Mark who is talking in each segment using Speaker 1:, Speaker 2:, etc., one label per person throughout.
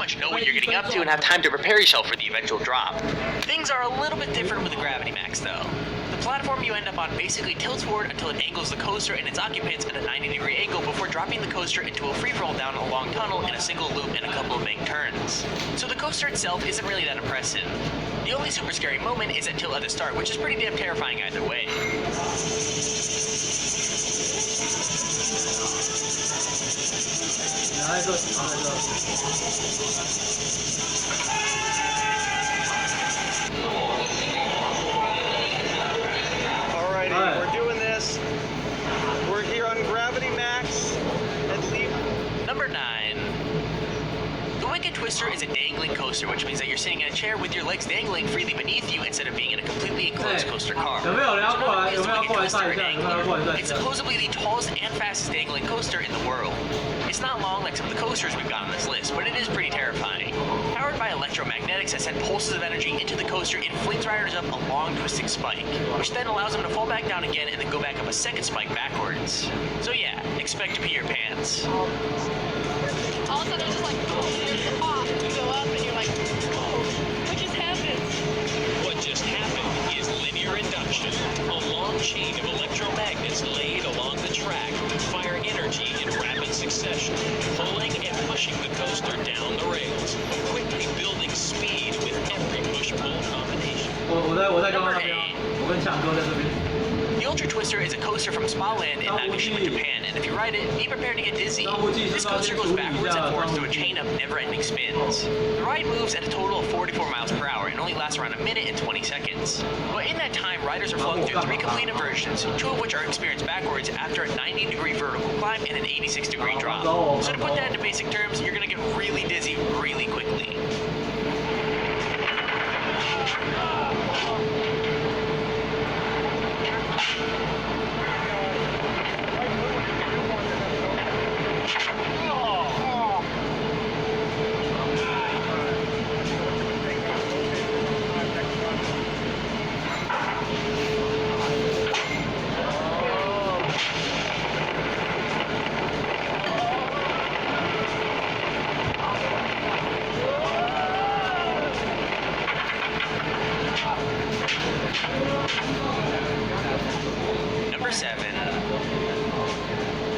Speaker 1: much know what you're getting up to and have time to prepare yourself for the eventual drop. Things are a little bit different with the Gravity Max though. The platform you end up on basically tilts forward until it angles the coaster and its occupants at a 90-degree angle before dropping the coaster into a free roll down a long tunnel in a single loop and a couple of banked turns. So the coaster itself isn't really that impressive. The only super scary moment is that tilt at the start, which is pretty damn terrifying either way.
Speaker 2: Alrighty, we're doing this. We're here on Gravity Max at Leap.
Speaker 1: Number 9. The Wicked Twister is a dangling coaster, which means that you're sitting in a chair with your legs dangling freely beneath you instead of being in a completely enclosed coaster car. So not only is the Wicked Twister an angler, it's supposedly the tallest and fastest dangling coaster in the world. It's not long like some of the coasters we've got on this list, but it is pretty terrifying. Powered by electromagnetics that send pulses of energy into the coaster, it flings riders up a long twisting spike, which then allows them to fall back down again and then go back up a second spike backwards. So yeah, expect to pee your pants.
Speaker 3: All of a sudden, it's just like, there's off, you go up, and you're like, whoa, what just happened?
Speaker 4: What just happened is linear induction. A long chain of electromagnets laid along the track fire energy in rapid succession, pulling and pushing the coaster down the rails, quickly building speed with every push-pull combination.
Speaker 1: The Ultra Twister is a coaster from Spa Land in Nagashima, Japan, and if you ride it, be prepared to get dizzy. This coaster goes backwards and forwards through a chain of never-ending spins. The ride moves at a total of 44 miles per hour and only lasts around a minute and 20 seconds. But in that time, riders are flung through 3 complete inversions, 2 of which are experienced backwards after a 90-degree vertical climb and an 86-degree drop. So to put that into basic terms, you're gonna get really dizzy really quickly. Number 7.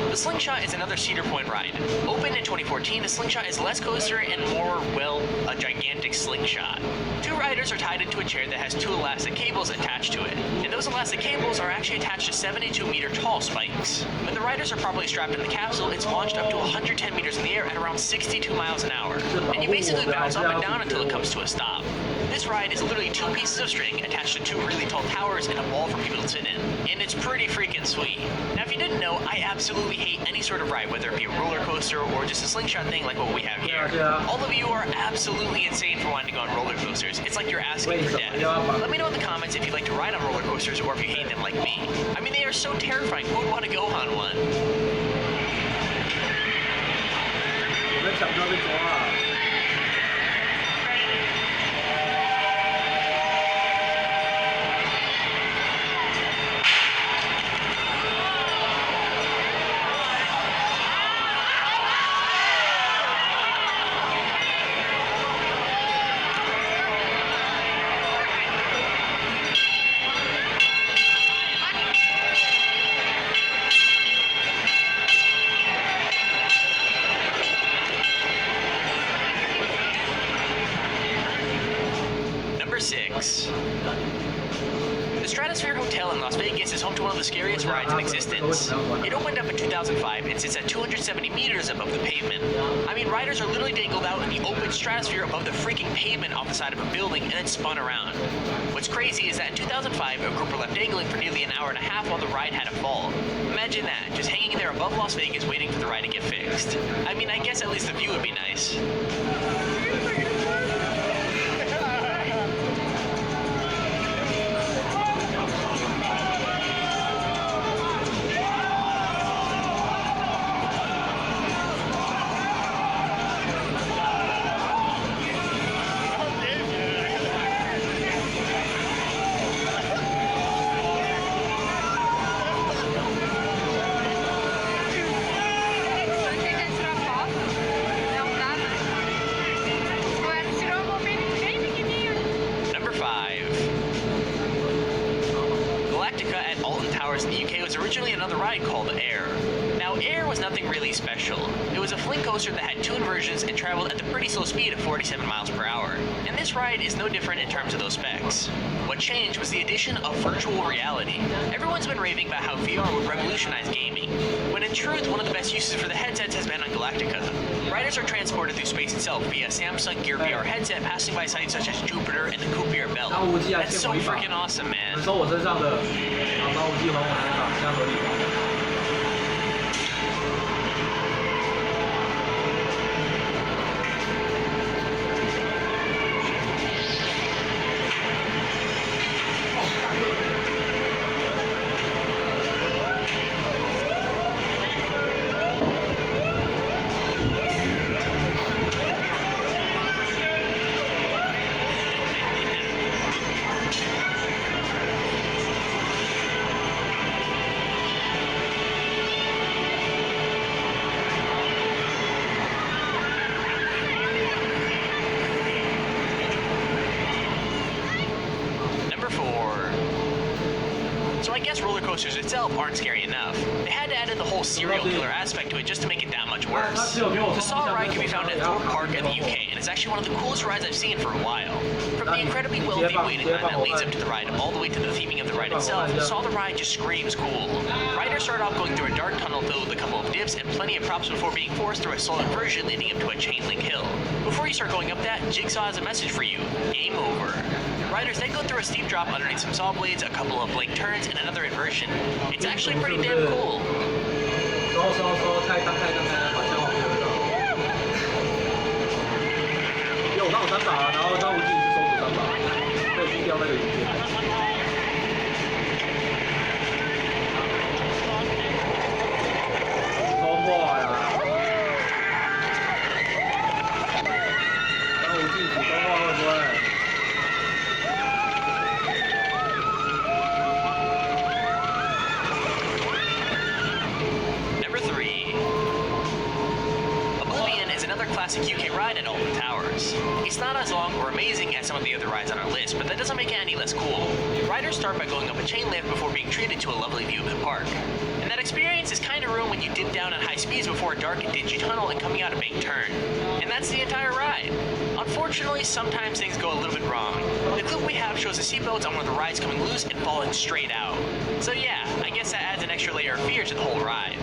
Speaker 1: The Slingshot is another Cedar Point ride. Opened in 2014, the Slingshot is less coaster and more, well, a gigantic slingshot. 2 riders are tied into a chair that has 2 elastic cables attached to it, and those elastic cables are actually attached to 72-meter tall spikes. When the riders are properly strapped in the capsule, it's launched up to 110 meters in the air at around 62 miles an hour, and you basically bounce up and down until it comes to a stop. This ride is literally 2 pieces of string attached to 2 really tall towers and a wall for people to sit in, and it's pretty freaking sweet. Now if you didn't know, I absolutely hate any sort of ride, whether it be a roller coaster or just a slingshot thing like what we have here. All of you are absolutely insane for wanting to go on roller coasters. It's like you're asking for death. Let me know in the comments if you like to ride on roller coasters or if you hate them like me. I mean, they are so terrifying. Who would want to go on one? Number 6. The Stratosphere Hotel in Las Vegas is home to one of the scariest rides in existence. It opened up in 2005 and sits at 270 meters above the pavement. I mean, riders are literally dangled out in the open stratosphere above the freaking pavement off the side of a building and then spun around. What's crazy is that in 2005, a group were left dangling for nearly an hour and a half while the ride had a fall. Imagine that, just hanging there above Las Vegas waiting for the ride to get fixed. I mean, I guess at least the view would be nice. Towers in the UK was originally another ride called Air. Now, Air was nothing really special. It was a fling coaster that had two inversions and traveled at the pretty slow speed of 47 miles per hour. And this ride is no different in terms of those specs. What changed was the addition of virtual reality. Everyone's been raving about how VR would revolutionize gaming, when in truth, one of the best uses for the headsets has been on Galactica. Riders are transported through space itself via Samsung Gear VR headset, passing by sites such as Jupiter and the Kuiper Belt. That's so freaking awesome, man.
Speaker 5: 收我身上的，把武器还我身上，这样合理吗？
Speaker 1: So I guess roller coasters itself aren't scary enough. They had to add in the whole serial killer aspect to it just to make it that much worse. The Saw ride can be found at Thorpe Park in the UK, and it's actually one of the coolest rides I've seen for a while. From the incredibly well-themed waiting line that leads up to the ride, all the way to the theming of the ride itself, Saw the ride just screams cool. Riders start off going through a dark tunnel filled with a couple of dips and plenty of props before being forced through a slow inversion leading up to a chain link hill. Before you start going up that, Jigsaw has a message for you: game over. Riders then go through a steep drop underneath some saw blades, a couple of blank turns, and another inversion. It's actually pretty damn cool.
Speaker 5: 收，开档，把枪往边上。因为我刚好3把，然后张无忌是收补3把，可以去掉那个影片。超坏啊！张无忌普通话会不会？
Speaker 1: Classic UK ride at Alton Towers. It's not as long or amazing as some of the other rides on our list, but that doesn't make it any less cool. Riders start by going up a chain lift before being treated to a lovely view of the park. And that experience is kind of ruined when you dip down at high speeds before a dark and dingy tunnel and coming out a bank turn. And that's the entire ride. Unfortunately, sometimes things go a little bit wrong. The clip we have shows the seatbelts on one of the rides coming loose and falling straight out. So yeah, I guess that adds an extra layer of fear to the whole ride.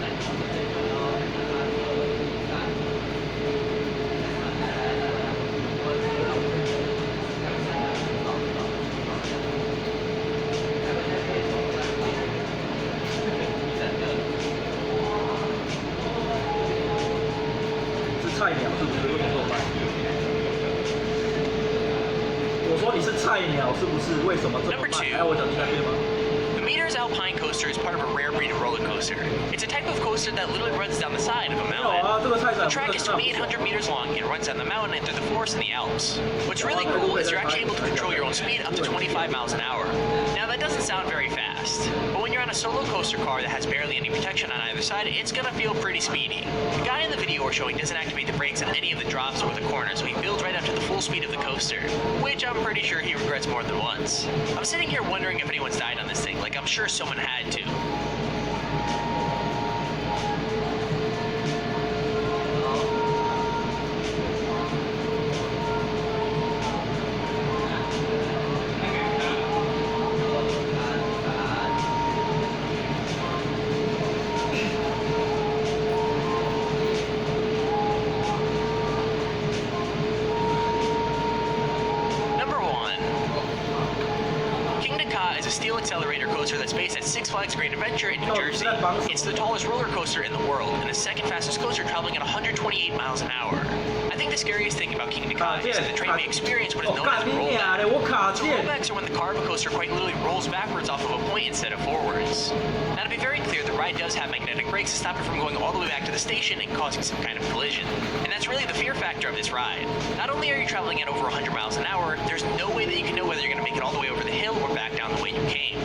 Speaker 1: Number 2. The Meters Alpine Coaster is part of a rare breed of roller coaster. It's a type of coaster that literally runs down the side of a mountain. The track is 2,800 meters long and runs down the mountain and through the forest and the Alps. What's really cool is you're actually able to control your own speed up to 25 miles an hour. Now that doesn't sound very fast, but when you're on a solo coaster car that has barely any protection on either side, it's gonna feel pretty speedy. The guy in the video we're showing doesn't activate the brakes on any of the drops or the corners, so he builds right up to the full speed of the coaster, which I'm pretty sure he regrets more than once. I'm sitting here wondering if anyone's died on this thing, like I'm sure someone had to. Accelerator coaster that's based at Six Flags Great Adventure in New Jersey. It's the tallest roller coaster in the world and the second fastest coaster traveling at 128 miles an hour. I think the scariest thing about Kingda Ka is that the train may experience what is known as rollback. So rollbacks are when the car of a coaster quite literally rolls backwards off of a point instead of forwards. Now to be very clear, the ride does have magnetic brakes to stop it from going all the way back to the station and causing some kind of collision. And that's really the fear factor of this ride. Not only are you traveling at over 100 miles an hour, there's no way that you can know whether you're going to make it all the way over the hill or back down the way you came.